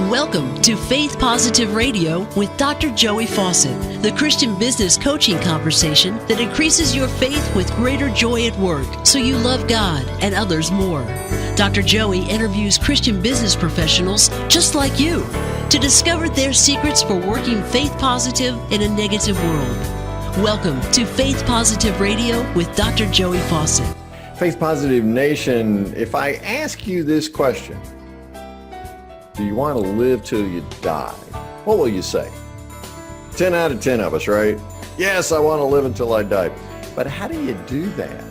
Welcome to Faith Positive Radio with Dr. Joey Fawcett, the Christian business coaching conversation that increases your faith with greater joy at work so you love God and others more. Dr. Joey interviews Christian business professionals just like you to discover their secrets for working faith positive in a negative world. Welcome to Faith Positive Radio with Dr. Joey Fawcett. Faith Positive Nation, if I ask you this question, do you want to live till you die? What will you say? 10 out of 10 of us, right? Yes, I want to live until I die. But how do you do that?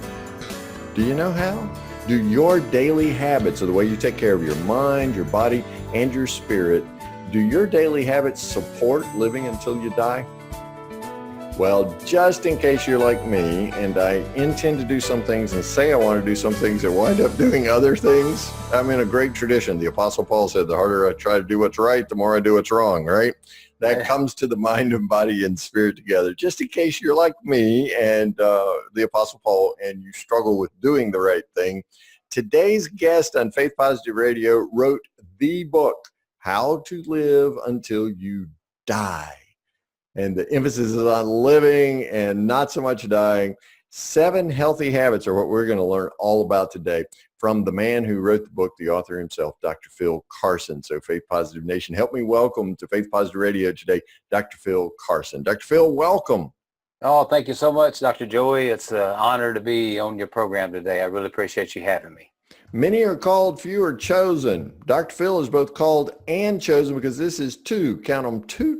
Do you know how? Do your daily habits, or the way you take care of your mind, your body, and your spirit, do your daily habits support living until you die? Well, just in case you're like me and I intend to do some things and say I want to do some things and wind up doing other things, I'm in a great tradition. The Apostle Paul said, the harder I try to do what's right, the more I do what's wrong, right? That comes to the mind and body and spirit together. Just in case you're like me and the Apostle Paul and you struggle with doing the right thing, today's guest on Faith Positive Radio wrote the book, How to Live Until You Die. And the emphasis is on living and not so much dying. 7 healthy habits are what we're going to learn all about today from the man who wrote the book, the author himself, Dr. Phil Carson. So Faith Positive Nation, help me welcome to Faith Positive Radio today, Dr. Phil Carson. Dr. Phil, welcome. Oh, thank you so much, Dr. Joey. It's an honor to be on your program today. I really appreciate you having me. Many are called, few are chosen. Dr. Phil is both called and chosen because this is 2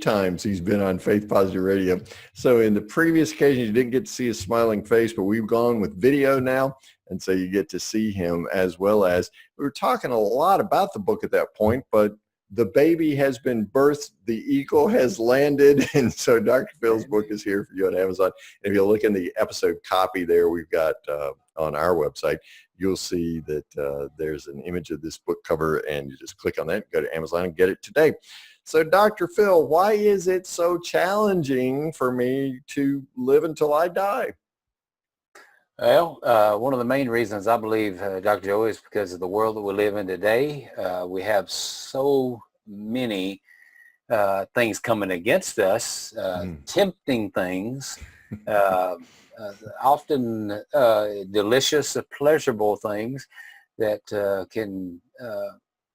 times he's been on Faith Positive Radio. So in the previous occasions, you didn't get to see his smiling face, but we've gone with video now. And so you get to see him, as well as we were talking a lot about the book at that point, but the baby has been birthed, the eagle has landed, and so Dr. Phil's book is here for you on Amazon. If you look in the episode copy there we've got on our website, you'll see that there's an image of this book cover, and you just click on that, go to Amazon and get it today. So Dr. Phil, why is it so challenging for me to live until I die? Well, one of the main reasons I believe, Dr. Joey, is because of the world that we live in today. We have so many things coming against us, tempting things, often delicious, pleasurable things that can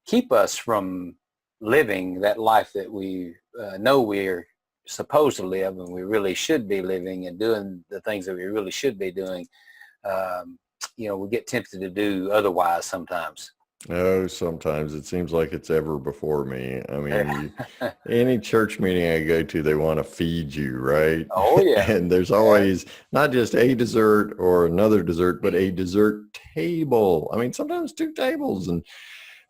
keep us from living that life that we know we're supposed to live and we really should be living and doing the things that we really should be doing. We get tempted to do otherwise sometimes. Oh, sometimes it seems like it's ever before me. I mean, any church meeting I go to, they want to feed you, right? Oh, yeah. And there's always not just a dessert or another dessert, but a dessert table. I mean, sometimes 2 tables. And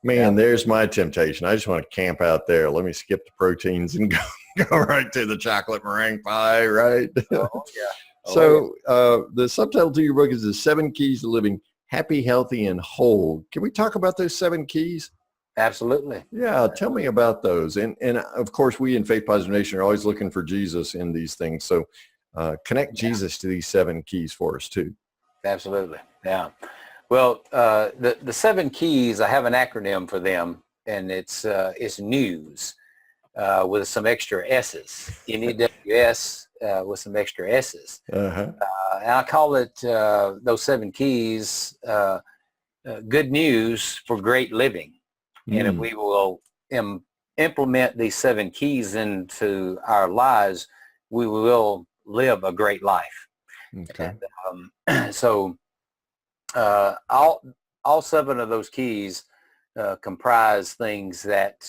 man, there's my temptation. I just want to camp out there. Let me skip the proteins and go right to the chocolate meringue pie, right? Oh, yeah. So the subtitle to your book is The 7 Keys to Living Happy, Healthy, and Whole. Can we talk about those 7 keys? Absolutely. Yeah, tell me about those. And of course, we in Faith Positive Nation are always looking for Jesus in these things. So connect Jesus to these 7 keys for us too. Absolutely. Yeah. Well, the 7 keys, I have an acronym for them, and it's news with some extra S's. NEWS with some extra S's. And I call it those 7 keys, good news for great living. And if we will implement these 7 keys into our lives, we will live a great life. Okay. And, so all 7 of those keys comprise things that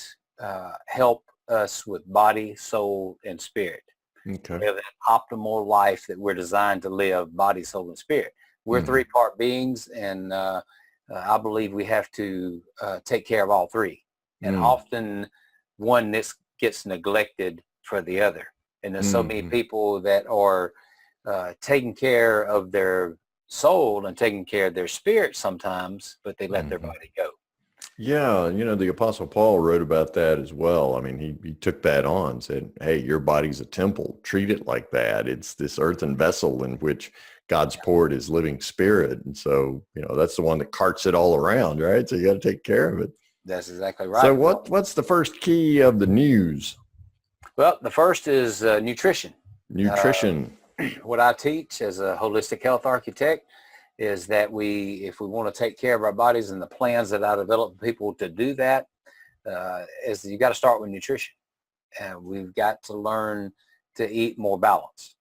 help us with body, soul, and spirit. Okay. We have that optimal life that we're designed to live, body, soul, and spirit. We're 3-part beings, and I believe we have to take care of all 3. And often one gets neglected for the other. And there's so many people that are taking care of their soul and taking care of their spirit sometimes, but they let their body go. Yeah, the Apostle Paul wrote about that as well. I mean, he took that on, said, hey, your body's a temple. Treat it like that. It's this earthen vessel in which God's poured his living spirit. And so, that's the one that carts it all around, right? So you got to take care of it. That's exactly right. So what's the first key of the news? Well, the first is nutrition. Nutrition. What I teach as a holistic health architect is that if we want to take care of our bodies, and the plans that I develop for people to do that, is you got to start with nutrition. And we've got to learn to eat more balanced.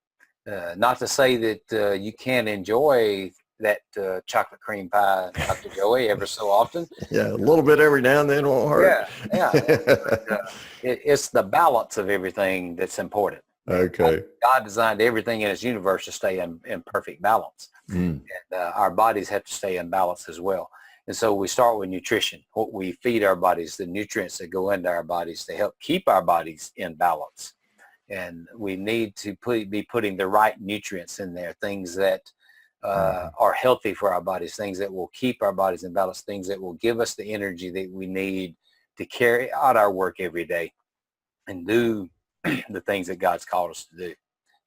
Not to say that you can't enjoy that chocolate cream pie, Dr. Joey, ever so often. Yeah, a little bit every now and then won't hurt. Yeah. But, it's the balance of everything that's important. Okay. God designed everything in his universe to stay in perfect balance. And our bodies have to stay in balance as well. And so we start with nutrition, what we feed our bodies, the nutrients that go into our bodies to help keep our bodies in balance. And we need to be putting the right nutrients in there, things that are healthy for our bodies, things that will keep our bodies in balance, things that will give us the energy that we need to carry out our work every day and do the things that God's called us to do.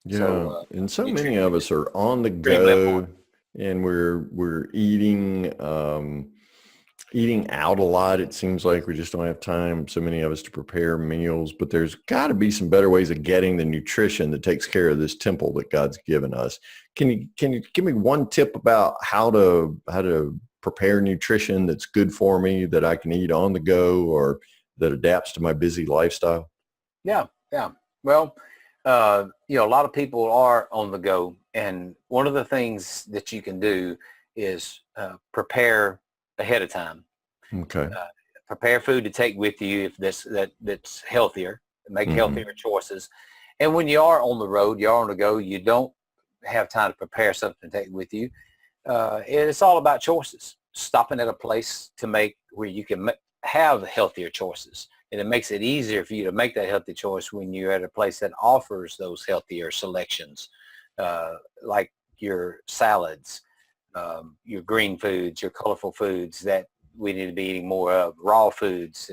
Yeah, So, and so many of us are on the go, and we're eating out a lot. It seems like we just don't have time, so many of us, to prepare meals. But there's got to be some better ways of getting the nutrition that takes care of this temple that God's given us. Can you give me one tip about how to prepare nutrition that's good for me, that I can eat on the go, or that adapts to my busy lifestyle? Yeah. Well, a lot of people are on the go, and one of the things that you can do is prepare ahead of time. Okay. Prepare food to take with you if that's healthier. Make healthier choices. And when you are on the road, you're on the go, you don't have time to prepare something to take with you. It's all about choices. Stopping at a place to make where you can have healthier choices. And it makes it easier for you to make that healthy choice when you're at a place that offers those healthier selections, like your salads, your green foods, your colorful foods that we need to be eating more of, raw foods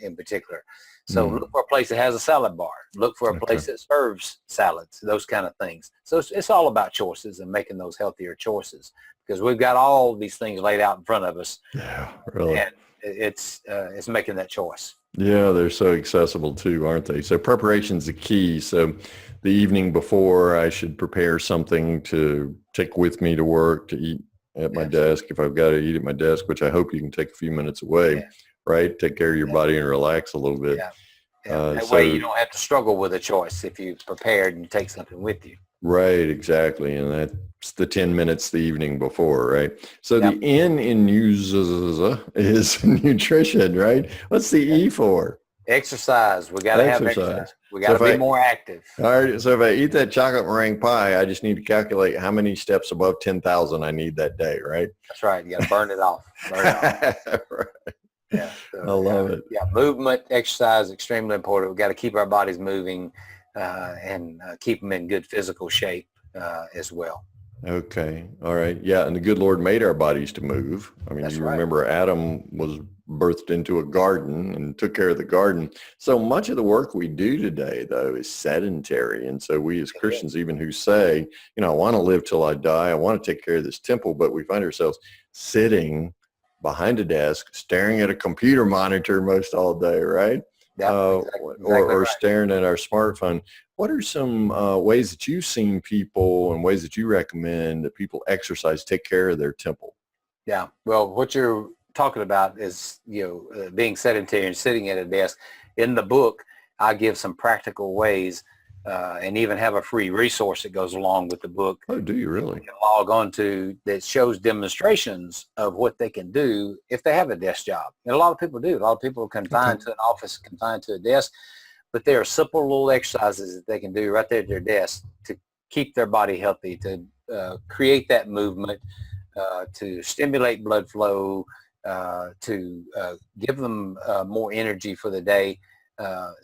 in particular. So look for a place that has a salad bar. Look for a place that serves salads, those kind of things. So it's all about choices and making those healthier choices, because we've got all these things laid out in front of us. Yeah, really. And it's making that choice. Yeah, they're so accessible too, aren't they? So preparation's the key. So the evening before, I should prepare something to take with me to work, to eat at my desk if I've got to eat at my desk, which I hope you can take a few minutes away, right? Take care of your body and relax a little bit. That way you don't have to struggle with a choice if you've prepared and you take something with you. Right, exactly. And that's the 10 minutes the evening before, right? So the N in news is nutrition, right? What's the E for? Exercise. We got to have exercise. We got to be more active. All right. So if I eat that chocolate meringue pie, I just need to calculate how many steps above 10,000 I need that day, right? That's right. You got to burn it off. Right. Yeah. So, I love it. Yeah. Movement, exercise, extremely important. We got to keep our bodies moving and keep them in good physical shape as well. Okay. All right. Yeah. And the good Lord made our bodies to move. I mean, remember Adam was birthed into a garden and took care of the garden. So much of the work we do today, though, is sedentary. And so we as Christians, even who say, I want to live till I die, I want to take care of this temple, but we find ourselves sitting behind a desk, staring at a computer monitor most all day, right? Yeah, or staring at our smartphone. What are some ways that you've seen people and ways that you recommend that people exercise, take care of their temple? Yeah. Well, what you're talking about is, being sedentary and sitting at a desk. In the book, I give some practical ways and even have a free resource that goes along with the book. Oh, do you really? You can log on to that shows demonstrations of what they can do if they have a desk job. And a lot of people do. A lot of people are confined to an office, confined to a desk. But there are simple little exercises that they can do right there at their desk to keep their body healthy, to create that movement, to stimulate blood flow, to give them more energy for the day.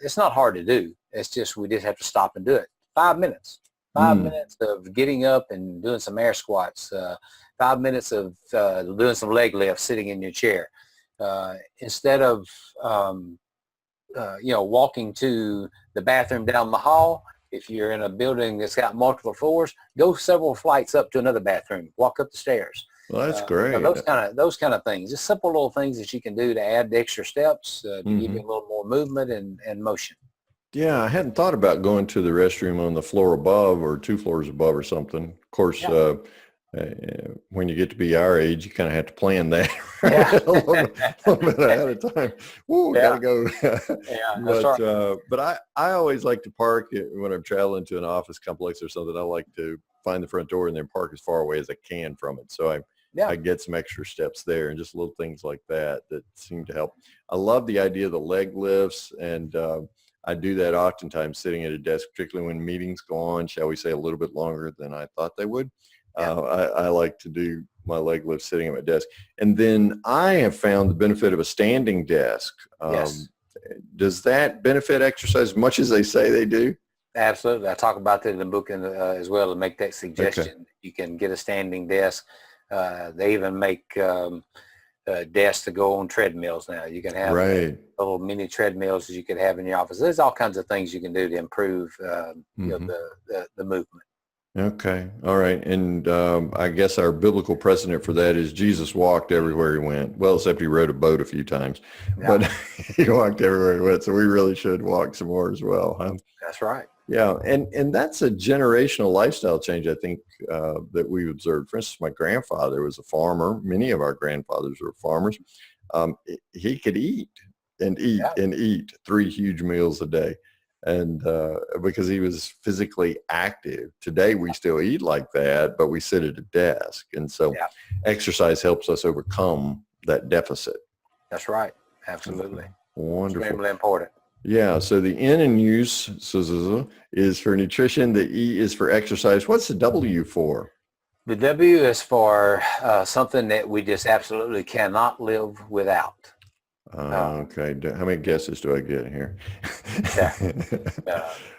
It's not hard to do. It's just we just have to stop and do it. 5 minutes. 5 minutes of getting up and doing some air squats. 5 minutes of doing some leg lifts sitting in your chair. Instead of walking to the bathroom down the hall, if you're in a building that's got multiple floors, go several flights up to another bathroom. Walk up the stairs. Well, that's great. Those kind of things, just simple little things that you can do to add extra steps to give you a little more movement and motion. Yeah, I hadn't thought about going to the restroom on the floor above or 2 floors above or something. Of course, Yeah. when you get to be our age, you kind of have to plan that Yeah. a little bit ahead of time. Whoa, gotta go. Yeah, that's right. But I always like to park when I'm traveling to an office complex or something. I like to find the front door and then park as far away as I can from it. So I get some extra steps there and just little things like that seem to help. I love the idea of the leg lifts, and I do that oftentimes sitting at a desk, particularly when meetings go on, shall we say, a little bit longer than I thought they would. I like to do my leg lift sitting at my desk. And then I have found the benefit of a standing desk. Yes. Does that benefit exercise as much as they say they do? Absolutely. I talk about that in the book as well, to make that suggestion. Okay. You can get a standing desk. They even make desks to go on treadmills now. You can have little mini treadmills that you could have in your office. There's all kinds of things you can do to improve the movement. Okay. All right. And I guess our biblical precedent for that is Jesus walked everywhere he went. Well, except he rode a boat a few times, but he walked everywhere he went. So we really should walk some more as well, huh? That's right. Yeah. And that's a generational lifestyle change, I think, that we've observed. For instance, my grandfather was a farmer. Many of our grandfathers were farmers. He could eat and eat and eat 3 huge meals a day. And because he was physically active. Today we still eat like that, but we sit at a desk. And so exercise helps us overcome that deficit. That's right. Absolutely. Wonderful. It's extremely important. Yeah. So the N in use is for nutrition. The E is for exercise. What's the W for? The W is for something that we just absolutely cannot live without. Okay. How many guesses do I get here?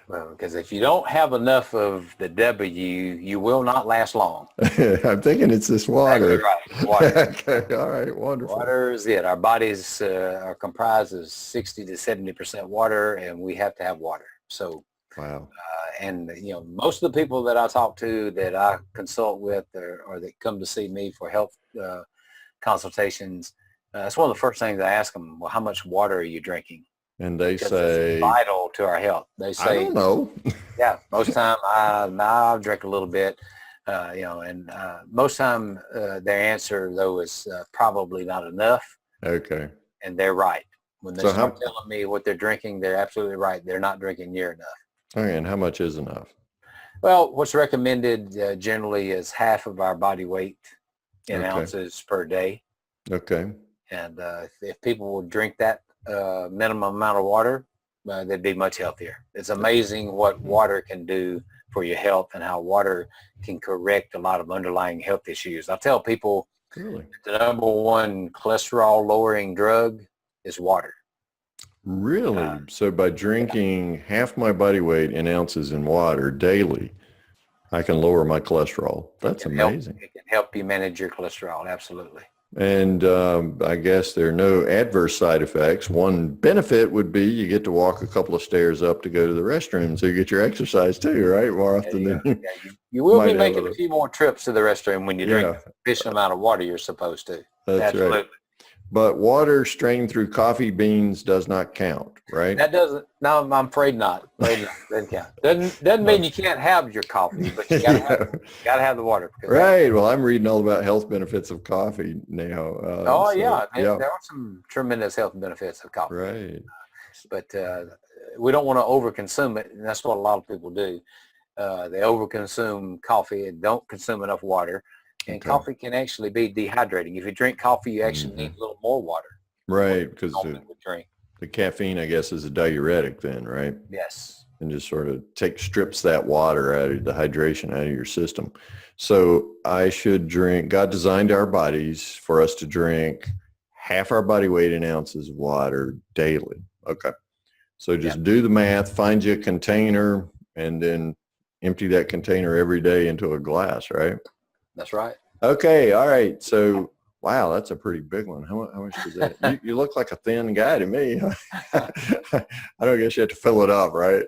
Well, because if you don't have enough of the W, you will not last long. I'm thinking it's this water. Exactly right. Water. Okay. All right. Wonderful. Water is it. Our bodies are comprised of 60 to 70% water, and we have to have water. So, wow. And most of the people that I talk to, that I consult with, or that come to see me for health consultations, that's one of the first things I ask them. Well, how much water are you drinking? And they because say, it's vital to our health. They say, I don't know. Yeah, most time I drink a little bit, and most time their answer though is probably not enough. Okay. And they're right. When they start telling me what they're drinking, they're absolutely right. They're not drinking near enough. Okay, and how much is enough? Well, what's recommended generally is half of our body weight in ounces per day. Okay. And if people would drink that minimum amount of water, they'd be much healthier. It's amazing what water can do for your health and how water can correct a lot of underlying health issues. I tell people the number one cholesterol lowering drug is water. Really? So by drinking half my body weight in ounces in water daily, I can lower my cholesterol. That's amazing. It can help you manage your cholesterol. Absolutely. And I guess there are no adverse side effects. One benefit would be you get to walk a couple of stairs up to go to the restroom, so you get your exercise too, right? More often than you will be making a few more trips to the restroom when you drink the sufficient amount of water you're supposed to. That's absolutely. Right. But water strained through coffee beans does not count, right? That doesn't. No, I'm afraid not. Doesn't count. Doesn't mean you can't have your coffee, but you gotta have the water. Right. Well, I'm reading all about health benefits of coffee now. There are some tremendous health benefits of coffee. Right. But we don't want to overconsume it, and that's what a lot of people do. They overconsume coffee and don't consume enough water. And coffee can actually be dehydrating. If you drink coffee, you actually need a little more water. Right, because the caffeine, I guess, is a diuretic then, right? Yes. And just sort of strips that water out of the hydration out of your system. So I should drink, God designed our bodies for us to drink half our body weight in ounces of water daily. Okay. So just do the math, find you a container, and then empty that container every day into a glass, right? That's right. Okay. All right. So, wow, that's a pretty big one. How much is that? You look like a thin guy to me. I don't guess you have to fill it up, right?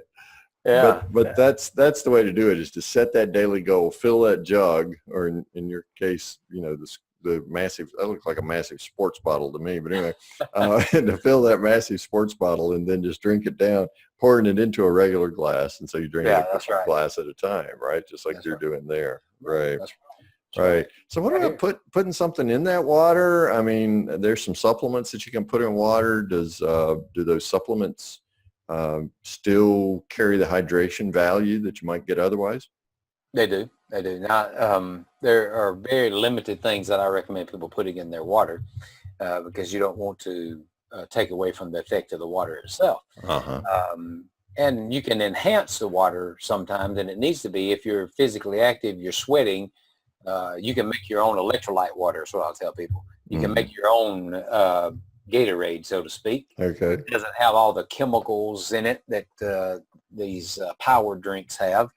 Yeah. But that's the way to do it, is to set that daily goal, fill that jug, or in your case, the the massive, that looks like a massive sports bottle to me, but anyway, to fill that massive sports bottle and then just drink it down, pouring it into a regular glass. And so you drink it a glass at a time, right? Just like you're doing there. Right. That's right. So what about putting something in that water? I mean, there's some supplements that you can put in water. Do those supplements still carry the hydration value that you might get otherwise? They do. Now, there are very limited things that I recommend people putting in their water because you don't want to take away from the effect of the water itself. And you can enhance the water sometimes, and it needs to be, if you're physically active, you're sweating, you can make your own electrolyte water, is what I'll tell people. You can make your own Gatorade, so to speak. Okay. It doesn't have all the chemicals in it that these power drinks have.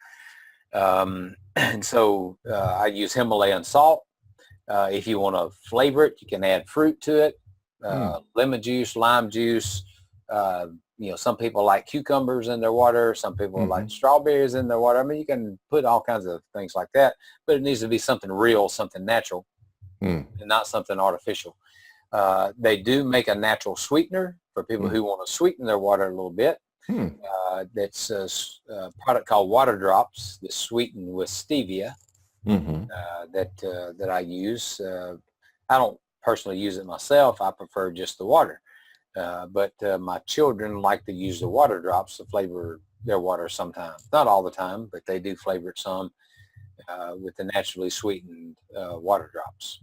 And so I use Himalayan salt. If you want to flavor it, you can add fruit to it, lemon juice, lime juice. Some people like cucumbers in their water. Some people like strawberries in their water. I mean, you can put all kinds of things like that, but it needs to be something real, something natural, and not something artificial. They do make a natural sweetener for people who want to sweeten their water a little bit. That's a product called water drops that's sweetened with stevia that I use. I don't personally use it myself. I prefer just the water. But my children like to use the water drops to flavor their water sometimes. Not all the time, but they do flavor it some with the naturally sweetened water drops.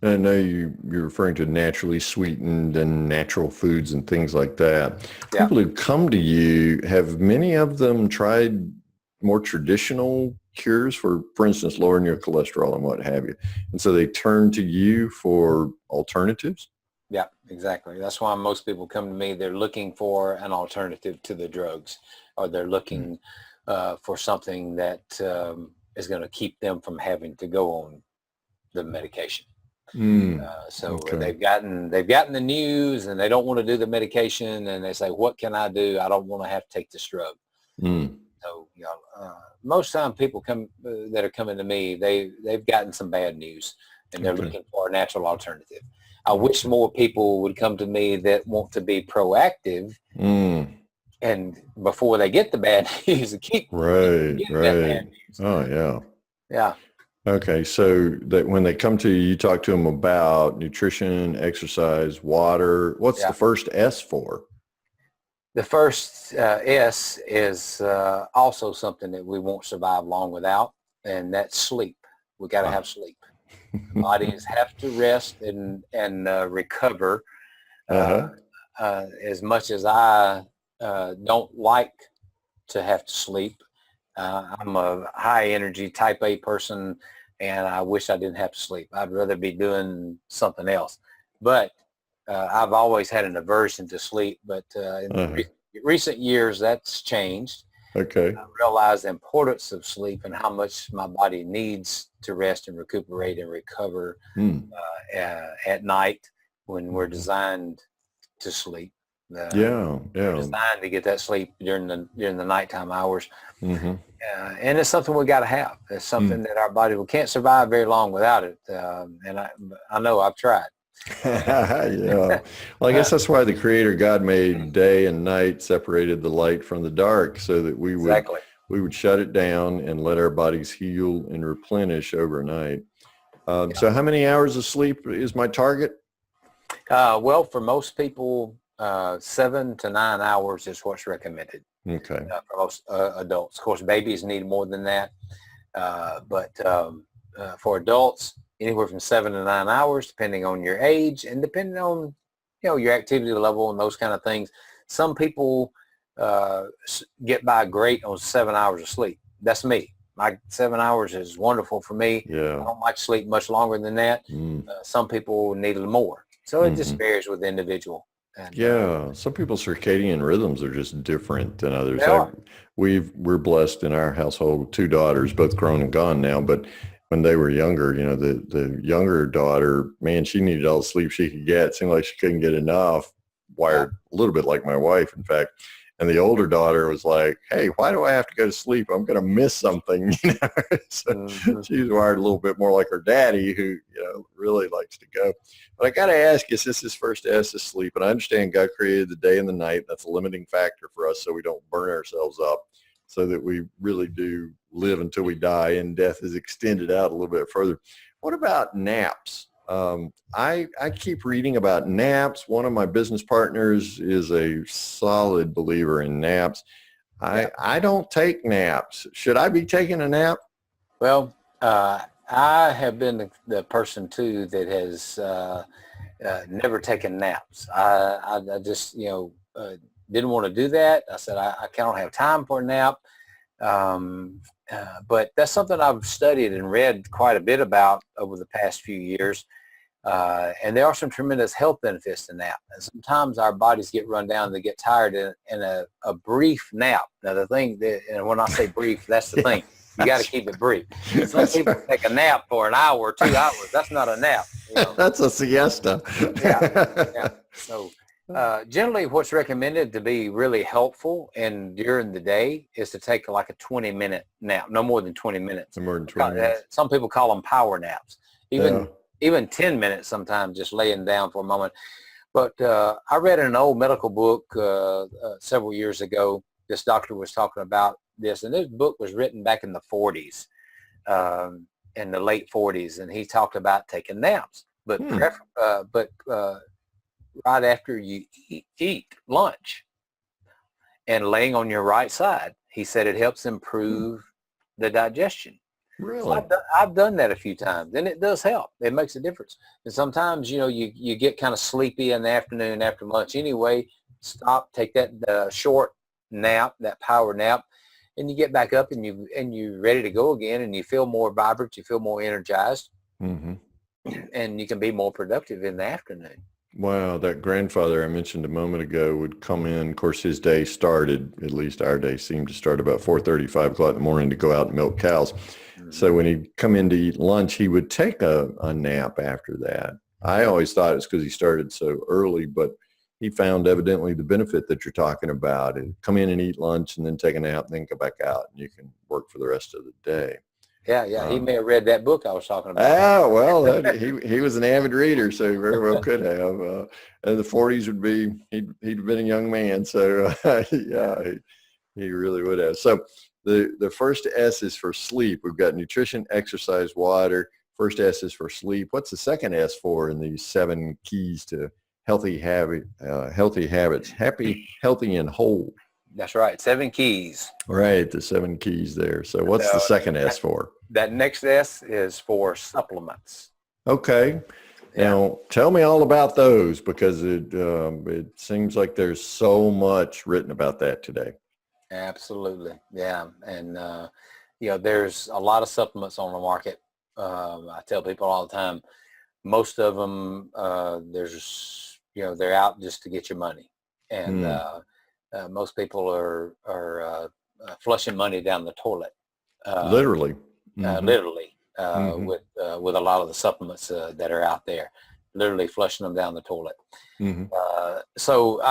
I know you're referring to naturally sweetened and natural foods and things like that. Yeah. People who come to you, have many of them tried more traditional cures for instance, lowering your cholesterol and what have you? And so they turn to you for alternatives? Yeah, exactly. That's why most people come to me. They're looking for an alternative to the drugs, or they're looking for something that is going to keep them from having to go on the medication. They've gotten the news and they don't want to do the medication, and they say, what can I do? I don't want to have to take this drug. So, most time people that are coming to me, they've gotten some bad news and they're looking for a natural alternative. I wish more people would come to me that want to be proactive and before they get the bad news, keep getting that bad news. Oh, yeah. Yeah. Okay, so that when they come to you, you talk to them about nutrition, exercise, water. What's the first S for? The first S is also something that we won't survive long without, and that's sleep. We got to have sleep. Bodies have to rest and recover. As much as I don't like to have to sleep, I'm a high energy type A person, and I wish I didn't have to sleep. I'd rather be doing something else. But I've always had an aversion to sleep, but in recent years that's changed. Okay. I realized the importance of sleep and how much my body needs to rest and recuperate and recover at night when we're designed to sleep. We're designed to get that sleep during the nighttime hours. And it's something we got to have. It's something that our body can't survive very long without it. And I know I've tried. Well, I guess that's why the Creator God made day and night, separated the light from the dark, so that we would shut it down and let our bodies heal and replenish overnight. So how many hours of sleep is my target? Well, for most people, 7 to 9 hours is what's recommended. Okay. For most adults. Of course, babies need more than that. But for adults, anywhere from 7 to 9 hours, depending on your age and depending on, your activity level and those kind of things. Some people get by great on 7 hours of sleep. That's me. My 7 hours is wonderful for me. Yeah. I don't like to sleep much longer than that. Some people need a little more. So it just varies with the individual. And, some people's circadian rhythms are just different than others. We're blessed in our household, 2 daughters, both grown and gone now, but when they were younger, the younger daughter, man, she needed all the sleep she could get. It seemed like she couldn't get enough, wired a little bit like my wife, in fact. And the older daughter was like, hey, why do I have to go to sleep? I'm going to miss something. So she's wired a little bit more like her daddy, who, really likes to go. But I got to ask you, since this first S is sleep, and I understand God created the day and the night. That's a limiting factor for us so we don't burn ourselves up, so that we really do live until we die, and death is extended out a little bit further. What about naps? I keep reading about naps. One of my business partners is a solid believer in naps. I don't take naps. Should I be taking a nap? Well, I have been the person too that has never taken naps. I just, didn't want to do that. I said, I don't have time for a nap. But that's something I've studied and read quite a bit about over the past few years. And there are some tremendous health benefits to nap. And sometimes our bodies get run down, they get tired, and a brief nap. Now the thing and when I say brief, that's the thing. You got to keep it brief. Some people take a nap for an hour or 2 hours. That's not a nap. That's a siesta. Yeah. So generally what's recommended to be really helpful and during the day is to take like a 20-minute nap, no more than 20 minutes. No more than 20 minutes. Some people call them power naps. Even 10 minutes sometimes, just laying down for a moment. But I read in an old medical book several years ago, this doctor was talking about this, and this book was written back in the 40s, in the late 40s, and he talked about taking naps, but right after you eat lunch and laying on your right side. He said it helps improve the digestion. Really? So I've done that a few times, and it does help. It makes a difference. And sometimes, you get kind of sleepy in the afternoon after lunch anyway. Stop, take that short nap, that power nap, and you get back up and you're ready to go again, and you feel more vibrant, you feel more energized, and you can be more productive in the afternoon. Wow, that grandfather I mentioned a moment ago would come in. Of course, his day started, at least our day seemed to start about 4:30, 5 o'clock in the morning to go out and milk cows. So when he'd come in to eat lunch, he would take a nap after that. I always thought it's because he started so early, but he found evidently the benefit that you're talking about. And come in and eat lunch and then take a nap and then go back out, and you can work for the rest of the day. Yeah. He may have read that book I was talking about. Well, he was an avid reader, so he very well could have. In the 40s would be, he'd been a young man, so he really would have. So the first S is for sleep. We've got nutrition, exercise, water. First S is for sleep. What's the second S for in these 7 keys to healthy habits? Happy, healthy, and whole. That's right. 7 keys. Right. The 7 keys there. So what's the second S for? That next S is for supplements. Okay. Yeah. Now tell me all about those, because it seems like there's so much written about that today. Absolutely. Yeah. And, there's a lot of supplements on the market. I tell people all the time, most of them, they're out just to get your money. And, most people are flushing money down the toilet. Literally. Literally, with a lot of the supplements that are out there, literally flushing them down the toilet. So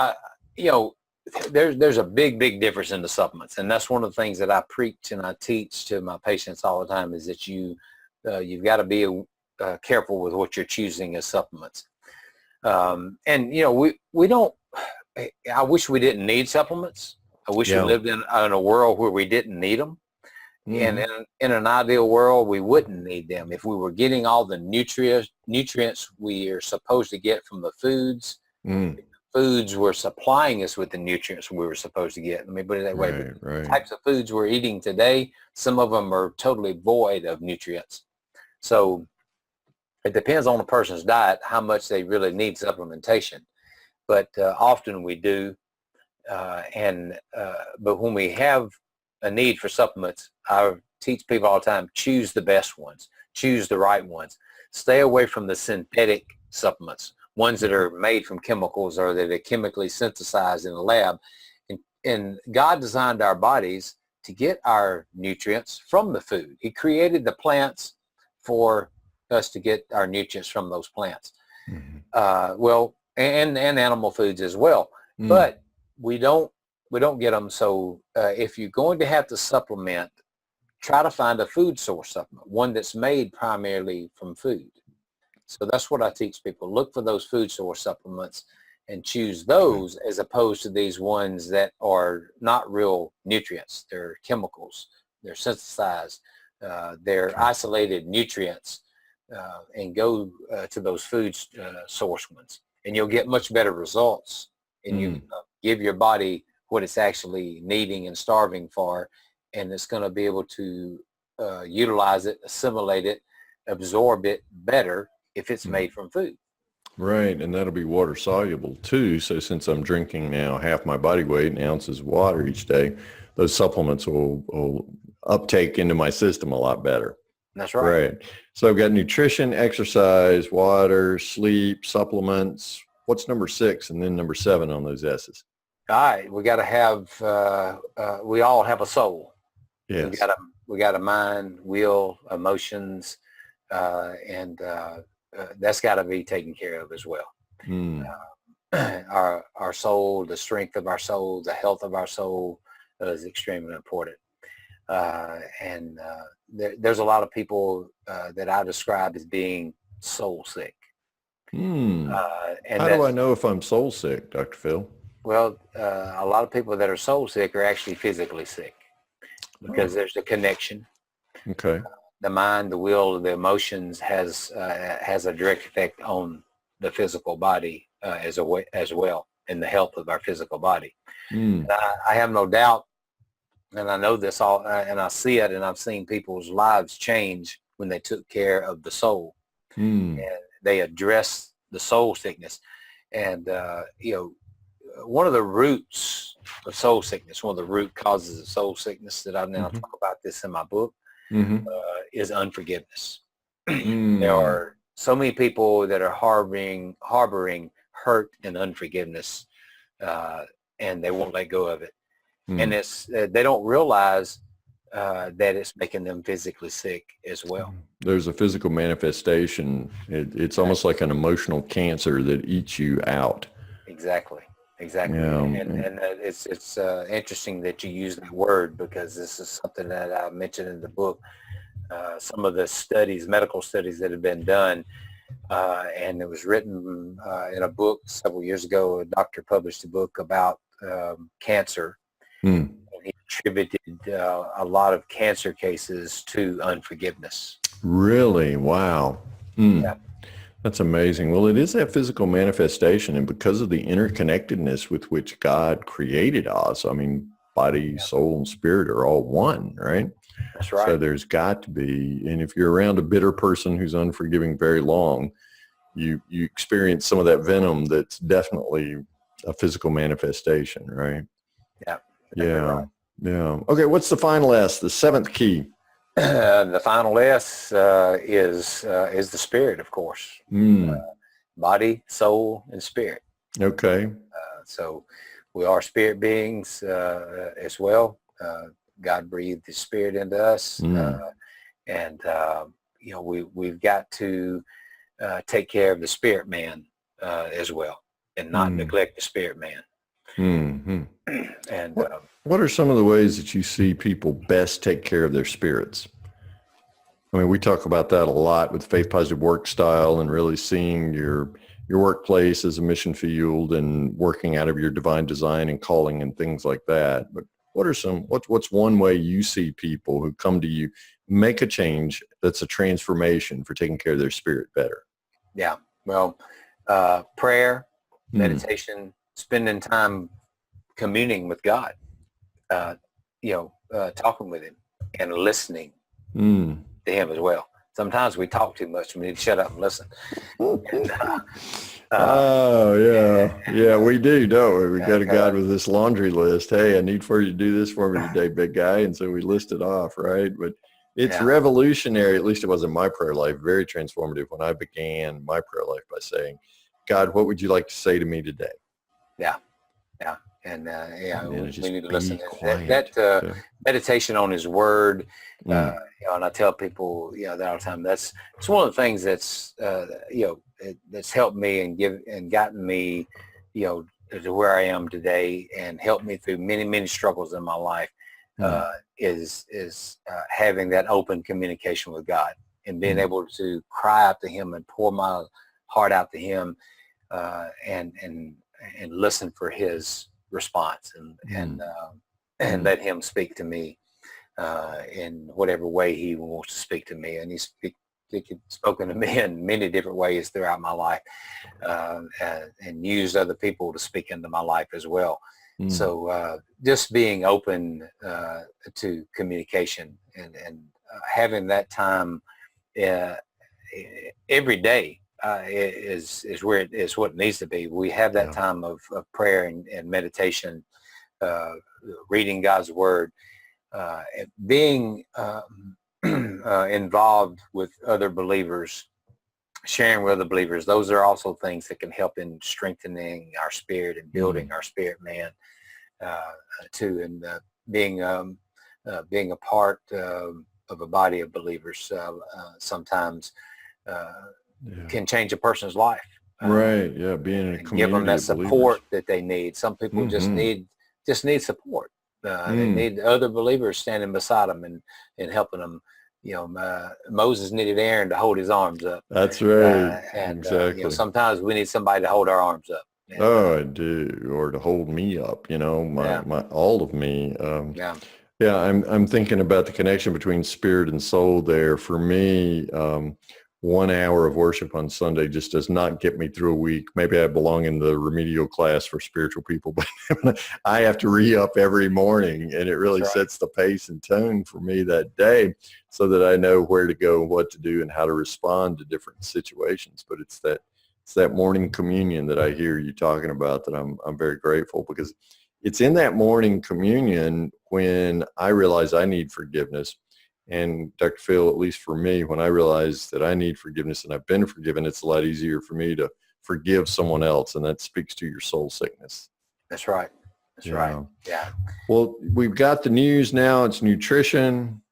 there's a big difference in the supplements, and that's one of the things that I preach and I teach to my patients all the time, is that you've got to be careful with what you're choosing as supplements. And we don't. I wish we didn't need supplements. I wish we lived in a world where we didn't need them. And in an ideal world, we wouldn't need them. If we were getting all the nutrients we are supposed to get from the foods, foods were supplying us with the nutrients we were supposed to get. Let me put it that way. Right. The types of foods we're eating today, some of them are totally void of nutrients. So it depends on the person's diet, how much they really need supplementation. But often we do. But when we have a need for supplements, I teach people all the time, choose the best ones, choose the right ones. Stay away from the synthetic supplements, ones that are made from chemicals or that are chemically synthesized in the lab. And God designed our bodies to get our nutrients from the food. He created the plants for us to get our nutrients from those plants. And animal foods as well. But we don't We don't get them. So if you're going to have to supplement, try to find a food source supplement, one that's made primarily from food. So that's what I teach people. Look for those food source supplements and choose those as opposed to these ones that are not real nutrients. They're chemicals. They're synthesized. They're isolated nutrients. And go to those food source ones. And you'll get much better results. And you give your body what it's actually needing and starving for. And it's going to be able to utilize it, assimilate it, absorb it better if it's made from food. Right, and that'll be water soluble too. So since I'm drinking now half my body weight in ounces of water each day, those supplements will uptake into my system a lot better. That's right. Right. So I've got nutrition, exercise, water, sleep, supplements. What's number 6 and then number 7 on those S's? All right, we got to have. We all have a soul. Yes. We got a mind, will, emotions, and that's got to be taken care of as well. Our soul, the strength of our soul, the health of our soul is extremely important. There's a lot of people that I describe as being soul sick. And how do I know if I'm soul sick, Dr. Phil? Well, a lot of people that are soul sick are actually physically sick because there's a connection. Okay. The mind, the will, the emotions has a direct effect on the physical body as well, and the health of our physical body. I have no doubt, and I know this all, and I see it, and I've seen people's lives change when they took care of the soul, and they addressed the soul sickness. And one of the roots of soul sickness, one of the root causes of soul sickness that I now talk about this in my book, is unforgiveness. There are so many people that are harboring hurt and unforgiveness, and they won't let go of it. And it's they don't realize that it's making them physically sick as well. There's a physical manifestation. It's almost like an emotional cancer that eats you out. Exactly. Yeah. And it's interesting that you use that word, because this is something that I mentioned in the book. Some of the studies, medical studies that have been done, and it was written in a book several years ago. A doctor published a book about cancer. And he attributed a lot of cancer cases to unforgiveness. Really? Wow. Yeah. That's amazing. Well, it is that physical manifestation, and because of the interconnectedness with which God created us, I mean, body, soul, and spirit are all one, right? That's right. So there's got to be, and if you're around a bitter person who's unforgiving very long, you experience some of that venom that's definitely a physical manifestation, right? Yeah. Yeah. Right. Yeah. Okay. What's the final S, the 7th key? The final S is the spirit, of course. Body, soul, and spirit. Okay. So we are spirit beings as well. God breathed His Spirit into us, and we've got to take care of the spirit man as well, and not neglect the spirit man. And what are some of the ways that you see people best take care of their spirits? I mean, we talk about that a lot with faith positive work style, and really seeing your workplace as a mission field and working out of your divine design and calling and things like that. But what's one way you see people who come to you make a change that's a transformation for taking care of their spirit better? Yeah. Well, prayer, meditation, spending time communing with God, talking with Him and listening to Him as well. Sometimes we talk too much. We need to shut up and listen. Yeah, we do, don't we? We got a God with this laundry list. Hey, I need for you to do this for me today, big guy. And so we list it off, right? But it's revolutionary. At least it was in my prayer life. Very transformative when I began my prayer life by saying, God, what would you like to say to me today? Yeah. And we need to listen. That meditation on His Word, and I tell people, that all the time. It's one of the things that's that's helped me and gotten me, to where I am today and helped me through many, many struggles in my life is having that open communication with God and being able to cry out to him and pour my heart out to him and listen for his response and let him speak to me in whatever way he wants to speak to me. And he's spoken to me in many different ways throughout my life and used other people to speak into my life as well. So just being open to communication and having that time every day is where it's what it needs to be. We have that time of prayer and meditation, reading God's word, being involved with other believers, sharing with other believers. Those are also things that can help in strengthening our spirit and building our spirit man too, and being a part of a body of believers sometimes can change a person's life. Right. Yeah. Being in a community, give them that of support believers that they need. Some people just need support. They need other believers standing beside them and helping them. Moses needed Aaron to hold his arms up. That's right. And exactly. sometimes we need somebody to hold our arms up. And, I do, or to hold me up. My all of me. Yeah, I'm thinking about the connection between spirit and soul there. For me, 1 hour of worship on Sunday just does not get me through a week. Maybe I belong in the remedial class for spiritual people, but I have to re-up every morning, and it really sets the pace and tone for me that day so that I know where to go, what to do, and how to respond to different situations. But it's that morning communion that I hear you talking about that I'm very grateful, because it's in that morning communion when I realize I need forgiveness. And Dr. Phil, at least for me, when I realize that I need forgiveness and I've been forgiven, it's a lot easier for me to forgive someone else. And that speaks to your soul sickness. That's right. That's right. Yeah. Well, we've got the news now. It's nutrition,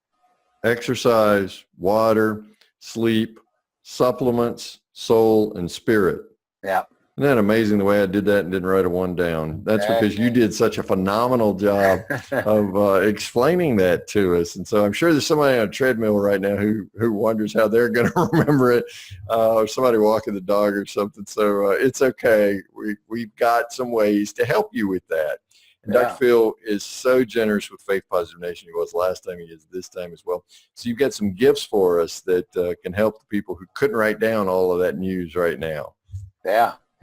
exercise, water, sleep, supplements, soul, and spirit. Yeah. Isn't that amazing the way I did that and didn't write one down? That's because you did such a phenomenal job of explaining that to us. And so I'm sure there's somebody on a treadmill right now who wonders how they're going to remember it, or somebody walking the dog or something. So it's okay. We've got some ways to help you with that. And Dr. Phil is so generous with Faith Positive Nation. He was last time, he is this time as well. So you've got some gifts for us that can help the people who couldn't write down all of that news right now.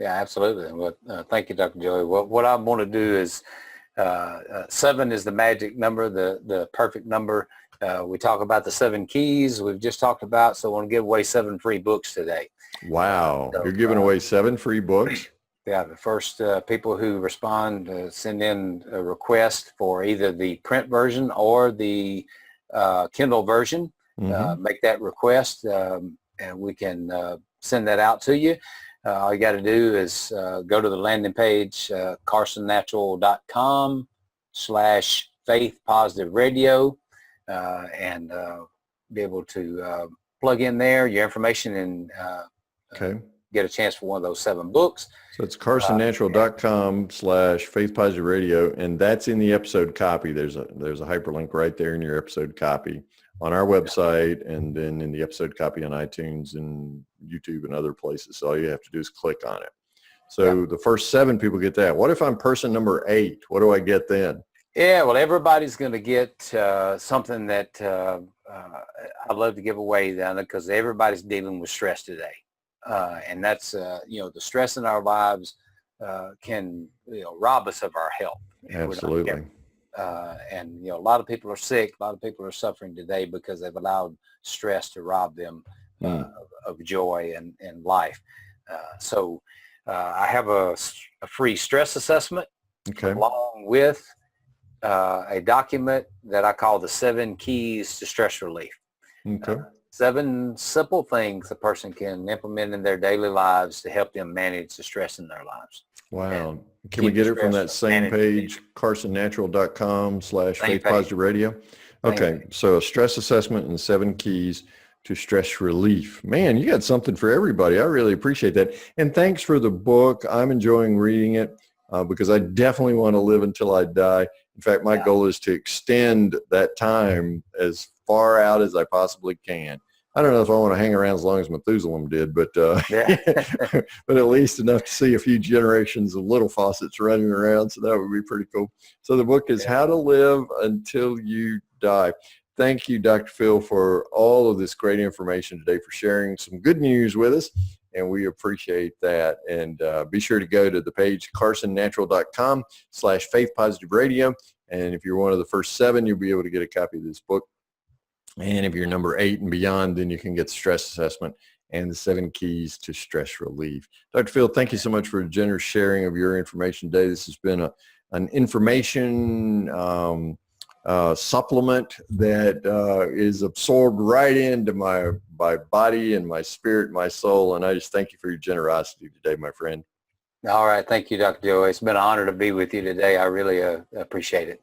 Yeah, absolutely. Well, thank you, Dr. Joey. What I want to do is 7 is the magic number, the perfect number. We talk about the 7 keys we've just talked about, so I want to give away 7 free books today. Wow. You're giving away 7 free books? Yeah, the first people who respond send in a request for either the print version or the Kindle version. Make that request, and we can send that out to you. All you got to do is go to the landing page, carsonnatural.com/faith positive radio, and be able to plug in there your information and get a chance for one of those 7 books. So it's carsonnatural.com/faith positive radio, and that's in the episode copy. There's a hyperlink right there in your episode copy on our website, and then in the episode copy on iTunes and YouTube and other places. So all you have to do is click on it. So the first 7 people get that. What if I'm person number 8? What do I get then? Yeah, well, everybody's going to get something that I'd love to give away then, because everybody's dealing with stress today. And that's, the stress in our lives can rob us of our health. Absolutely. And a lot of people are sick. A lot of people are suffering today because they've allowed stress to rob them of joy and life. So I have a free stress assessment along with a document that I call the 7 keys to stress relief. 7 simple things a person can implement in their daily lives to help them manage the stress in their lives. Wow. Can we get it from that same page, carsonnatural.com/faith positive radio? Okay. So a stress assessment and 7 keys to stress relief. Man, you got something for everybody. I really appreciate that. And thanks for the book. I'm enjoying reading it. because I definitely want to live until I die. In fact, my goal is to extend that time as far out as I possibly can. I don't know if I want to hang around as long as Methuselah did, but but at least enough to see a few generations of little faucets running around. So that would be pretty cool. So the book is How to Live Until You Die. Thank you, Dr. Phil, for all of this great information today, for sharing some good news with us. And we appreciate that. And be sure to go to the page, carsonnatural.com/faithpositiveradio. And if you're one of the first 7, you'll be able to get a copy of this book. And if you're number 8 and beyond, then you can get the stress assessment and the 7 keys to stress relief. Dr. Phil, thank you so much for a generous sharing of your information today. This has been an information supplement that is absorbed right into my body and my spirit, my soul. And I just thank you for your generosity today, my friend. All right. Thank you, Dr. Joey. It's been an honor to be with you today. I really appreciate it.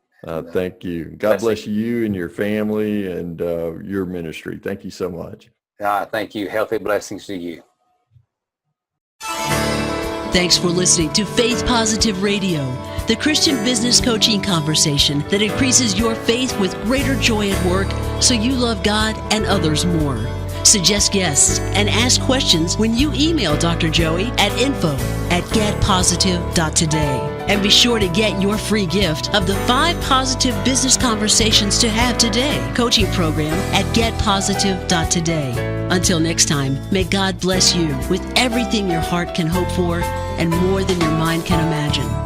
Thank you. God bless you and your family and your ministry. Thank you so much. Thank you. Healthy blessings to you. Thanks for listening to Faith Positive Radio, the Christian business coaching conversation that increases your faith with greater joy at work so you love God and others more. Suggest guests and ask questions when you email Dr. Joey at info@getpositive.today. And be sure to get your free gift of the 5 positive business conversations to have today coaching program at getpositive.today. Until next time, may God bless you with everything your heart can hope for and more than your mind can imagine.